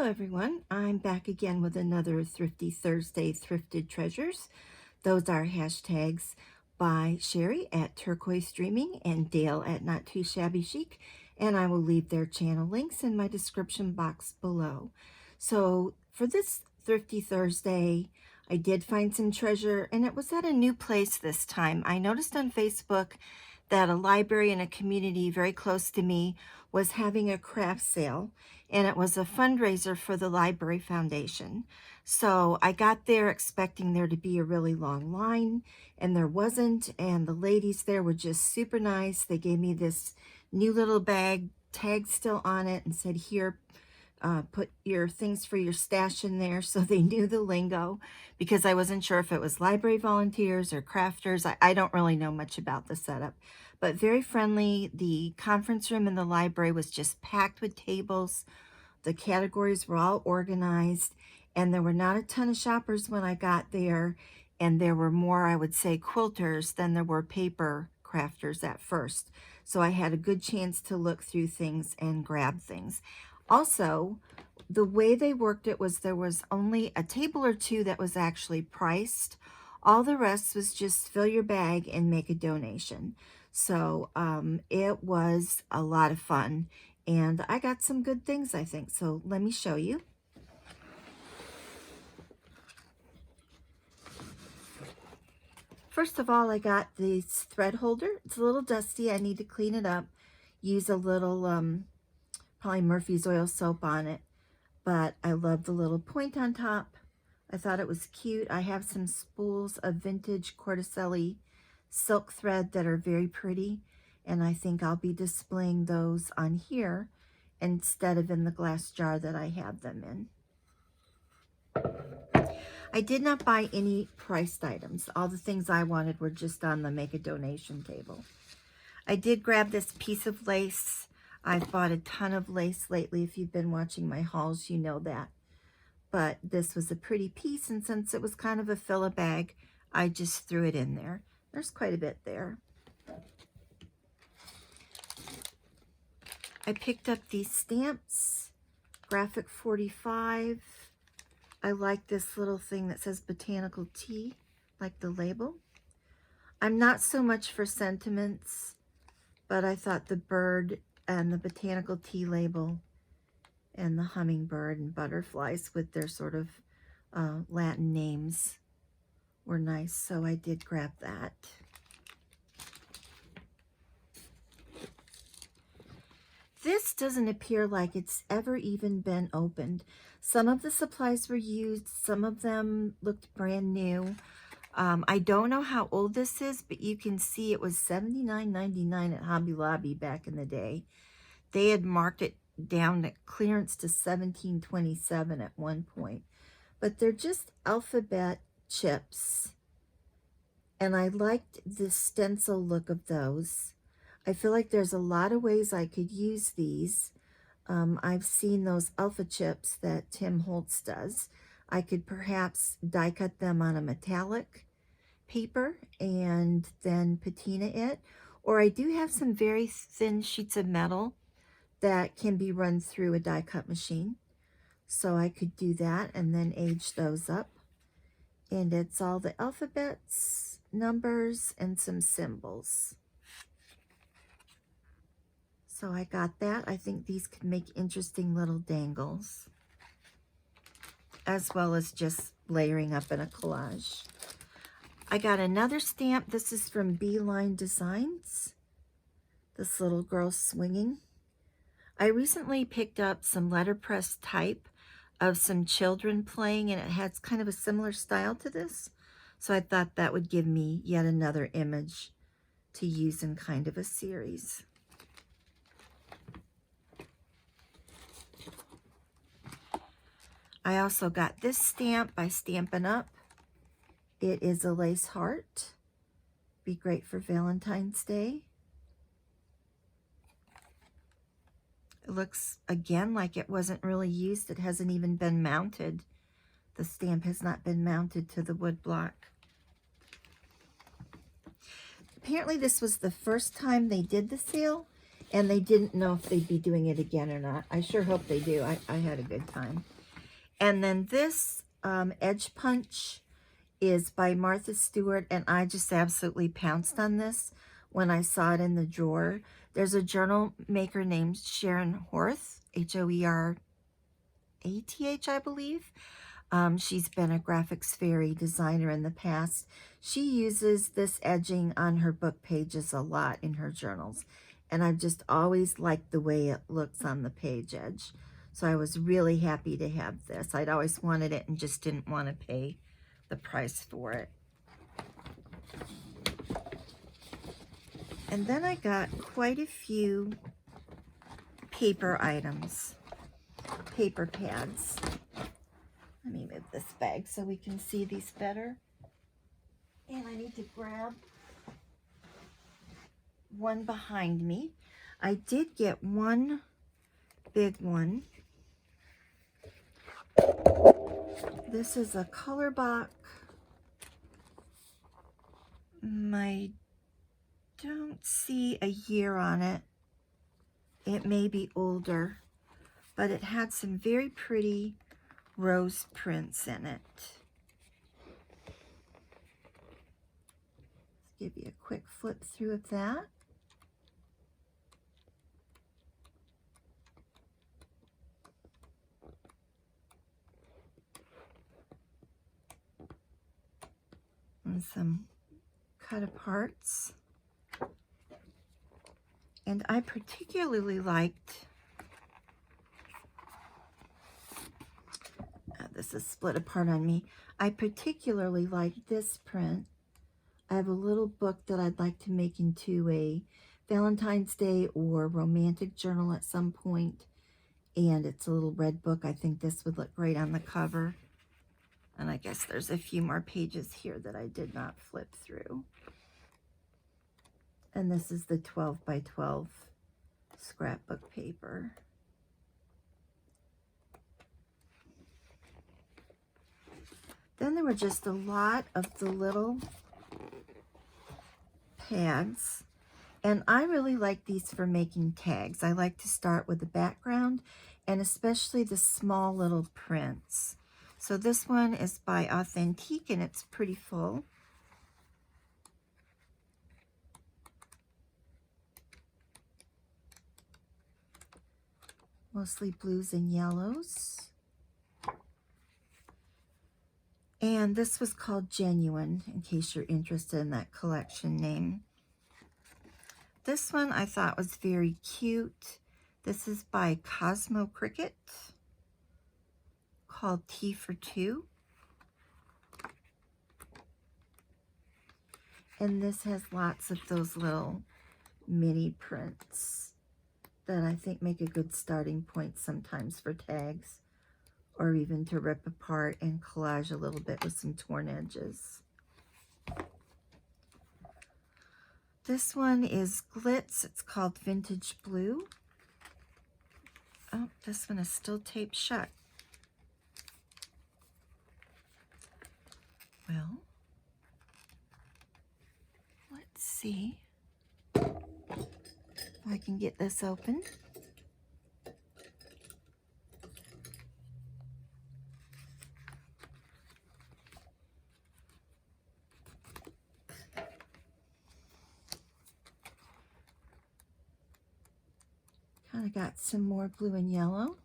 everyone. I'm back again with another Thrifty Thursday Thrifted Treasures. Those are hashtags by Sheree at Turquoise Dreaming and Dale at Not Too Shabby Chic, and I will leave their channel links in my description box below. So for this Thrifty Thursday, I did find some treasure, and it was at a new place this time. I noticed on Facebook that a library in a community very close to me was having a craft sale, and it was a fundraiser for the Library Foundation. So I got there expecting there to be a really long line, and there wasn't, and the ladies there were just super nice. They gave me this new little bag, tag still on it, and said, here, put your things for your stash in there. So they knew the lingo, because I wasn't sure if it was library volunteers or crafters. I don't really know much about the setup, but very friendly. The conference room in the library was just packed with tables. The categories were all organized, and there were not a ton of shoppers when I got there, and there were more, I would say, quilters than there were paper crafters at first. So I had a good chance to look through things and grab things. Also, the way they worked it was there was only a table or two that was actually priced. All the rest was just fill your bag and make a donation. So it was a lot of fun, and I got some good things, I think. So let me show you. First of all, I got this thread holder. It's a little dusty. I need to clean it up. Use a little probably Murphy's oil soap on it, but I love the little point on top. I thought it was cute. I have some spools of vintage Corticelli silk thread that are very pretty, and I think I'll be displaying those on here instead of in the glass jar that I have them in. I did not buy any priced items. All the things I wanted were just on the make a donation table. I did grab this piece of lace. I've bought a ton of lace lately. If you've been watching my hauls, you know that. But this was a pretty piece, and since it was kind of a fill-a bag, I just threw it in there. There's quite a bit there. I picked up these stamps, Graphic 45. I like this little thing that says Botanical Tea, like the label. I'm not so much for sentiments, but I thought the bird and the Botanical Tea label and the hummingbird and butterflies with their sort of Latin names were nice, so I did grab that. This doesn't appear like it's ever even been opened. Some of the supplies were used, some of them looked brand new. I don't know how old this is, but you can see it was $79.99 at Hobby Lobby back in the day. They had marked it down at clearance to $17.27 at one point. But they're just alphabet chips, and I liked the stencil look of those. I feel like there's a lot of ways I could use these. I've seen those alpha chips that Tim Holtz does. I could perhaps die cut them on a metallic paper and then patina it. Or I do have some very thin sheets of metal that can be run through a die cut machine. So I could do that and then age those up. And it's all the alphabets, numbers, and some symbols. So I got that. I think these could make interesting little dangles, as well as just layering up in a collage. I got another stamp. This is from Beeline Designs. This little girl swinging. I recently picked up some letterpress type of some children playing, and it has kind of a similar style to this. So I thought that would give me yet another image to use in kind of a series. I also got this stamp by Stampin' Up. It is a lace heart. Be great for Valentine's Day. It looks, again, like it wasn't really used. It hasn't even been mounted. The stamp has not been mounted to the wood block. Apparently this was the first time they did the sale, and they didn't know if they'd be doing it again or not. I sure hope they do. I had a good time. And then this Edge Punch is by Martha Stewart, and I just absolutely pounced on this when I saw it in the drawer. There's a journal maker named Sharon Horth, Hoerath, I believe. She's been a graphics fairy designer in the past. She uses this edging on her book pages a lot in her journals, and I've just always liked the way it looks on the page edge. So I was really happy to have this. I'd always wanted it and just didn't want to pay the price for it. And then I got quite a few paper items, paper pads. Let me move this bag so we can see these better. And I need to grab one behind me. I did get one big one. This is a color box. I don't see a year on it. It may be older, but it had some very pretty rose prints in it. Let's give you a quick flip through of that. And some cut aparts. And I particularly liked, this is split apart on me. I particularly liked this print. I have a little book that I'd like to make into a Valentine's Day or romantic journal at some point. And it's a little red book. I think this would look great on the cover. And I guess there's a few more pages here that I did not flip through. And this is the 12 by 12 scrapbook paper. Then there were just a lot of the little pads. And I really like these for making tags. I like to start with the background and especially the small little prints. So this one is by Authentique and it's pretty full. Mostly blues and yellows. And this was called Genuine, in case you're interested in that collection name. This one I thought was very cute. This is by Cosmo Cricket, called Tea for Two. And this has lots of those little mini prints that I think make a good starting point sometimes for tags, or even to rip apart and collage a little bit with some torn edges. This one is Glitz. It's called Vintage Blue. Oh, this one is still taped shut. Well, let's see if I can get this open. Kind of got some more blue and yellow.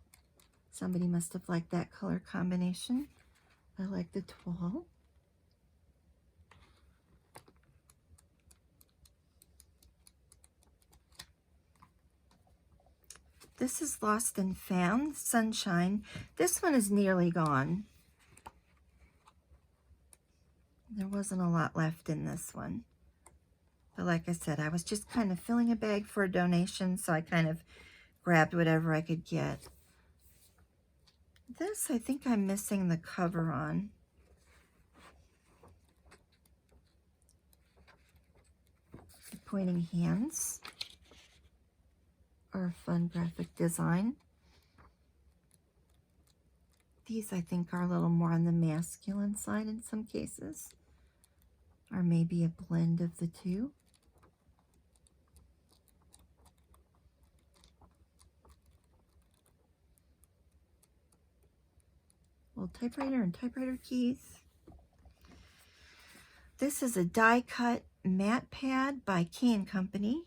Somebody must have liked that color combination. I like the toile. This is Lost and Found, Sunshine. This one is nearly gone. There wasn't a lot left in this one. But like I said, I was just kind of filling a bag for a donation, so I kind of grabbed whatever I could get. This, I think I'm missing the cover on. The pointing hands are a fun graphic design. These, I think, are a little more on the masculine side in some cases, or maybe a blend of the two. little typewriter and typewriter keys. This is a die cut mat pad by K & Company.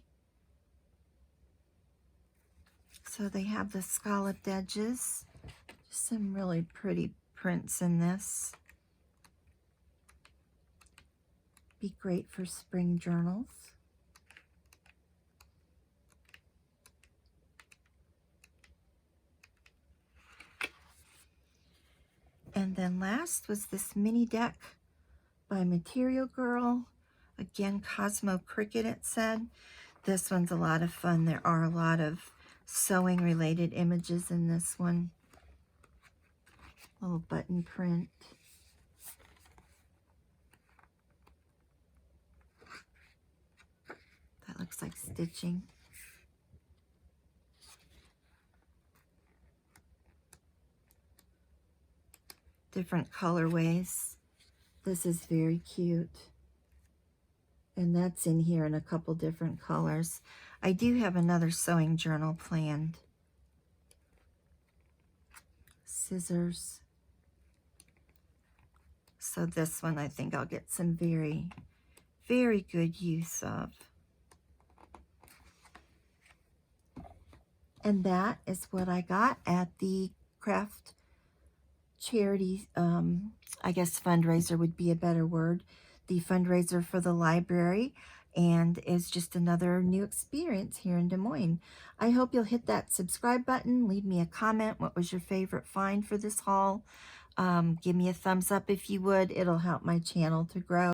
So they have the scalloped edges. Just some really pretty prints in this. Be great for spring journals. And then last was this mini deck by Material Girl. Again, Cosmo Cricket, it said. This one's a lot of fun. There are a lot of sewing related images in this one. Little button print. That looks like stitching. Different colorways. This is very cute. And that's in here in a couple different colors. I do have another sewing journal planned. Scissors. So this one I think I'll get some very, very good use of. And that is what I got at the craft charity, I guess fundraiser would be a better word, the fundraiser for the library, and it's just another new experience here in Des Moines. I hope you'll hit that subscribe button, leave me a comment. What was your favorite find for this haul? Give me a thumbs up if you would. It'll help my channel to grow.